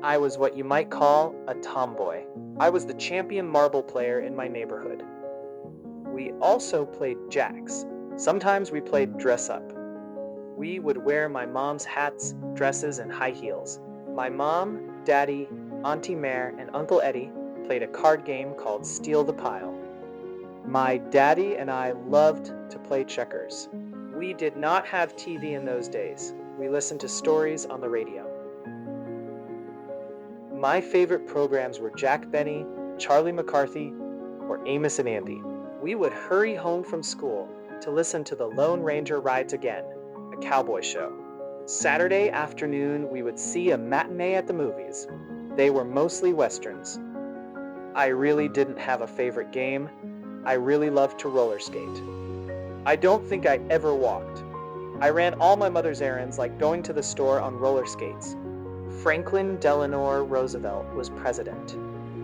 I was what you might call a tomboy. I was the champion marble player in my neighborhood. We also played jacks. Sometimes we played dress up. We would wear my mom's hats, dresses, and high heels. My mom, daddy, Auntie Mare, and Uncle Eddie played a card game called Steal the Pile. My daddy and I loved to play checkers. We did not have TV in those days. We listened to stories on the radio. My favorite programs were Jack Benny, Charlie McCarthy, or Amos and Andy. We would hurry home from school to listen to The Lone Ranger Rides Again, a cowboy show. Saturday afternoon, we would see a matinee at the movies. They were mostly westerns. I really didn't have a favorite game. I really loved to roller skate. I don't think I ever walked. I ran all my mother's errands like going to the store on roller skates. Franklin Delano Roosevelt was president.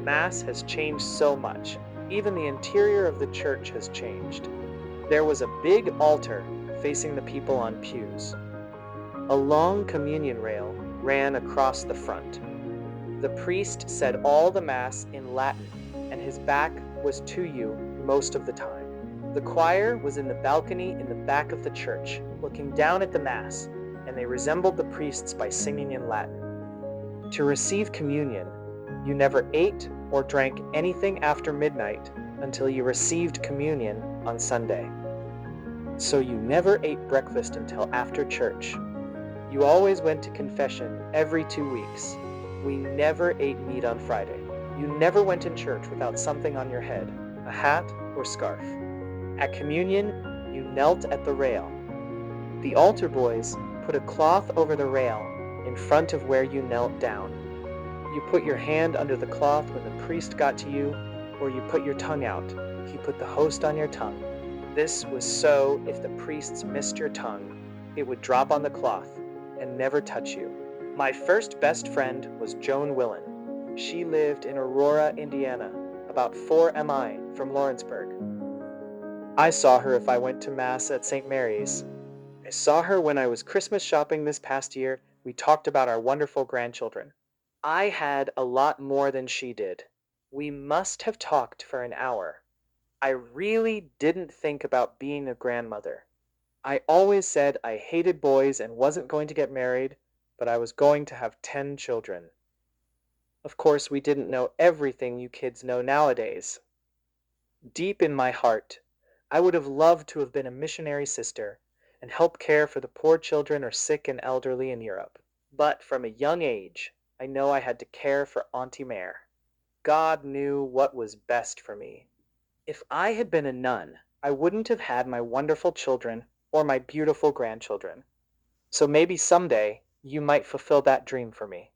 Mass has changed so much. Even the interior of the church has changed. There was a big altar facing the people on pews. A long communion rail ran across the front. The priest said all the Mass in Latin, and his back was to you most of the time. The choir was in the balcony in the back of the church, looking down at the Mass, and they resembled the priests by singing in Latin. To receive communion, you never ate or drank anything after midnight until you received communion on Sunday. So you never ate breakfast until after church. You always went to confession every 2 weeks. We never ate meat on Friday. You never went in church without something on your head, a hat or scarf. At communion, you knelt at the rail. The altar boys put a cloth over the rail in front of where you knelt down. You put your hand under the cloth when the priest got to you, or you put your tongue out. He put the host on your tongue. This was so if the priests missed your tongue, it would drop on the cloth and never touch you. My first best friend was Joan Willen. She lived in Aurora, Indiana, about 4 mi from Lawrenceburg. I saw her if I went to Mass at St. Mary's. I saw her when I was Christmas shopping this past year. We talked about our wonderful grandchildren. I had a lot more than she did. We must have talked for an hour. I really didn't think about being a grandmother. I always said I hated boys and wasn't going to get married, but I was going to have 10 children. Of course, we didn't know everything you kids know nowadays. Deep in my heart, I would have loved to have been a missionary sister and help care for the poor children or sick and elderly in Europe. But from a young age, I know I had to care for Auntie Mare. God knew what was best for me. If I had been a nun, I wouldn't have had my wonderful children or my beautiful grandchildren. So maybe someday you might fulfill that dream for me.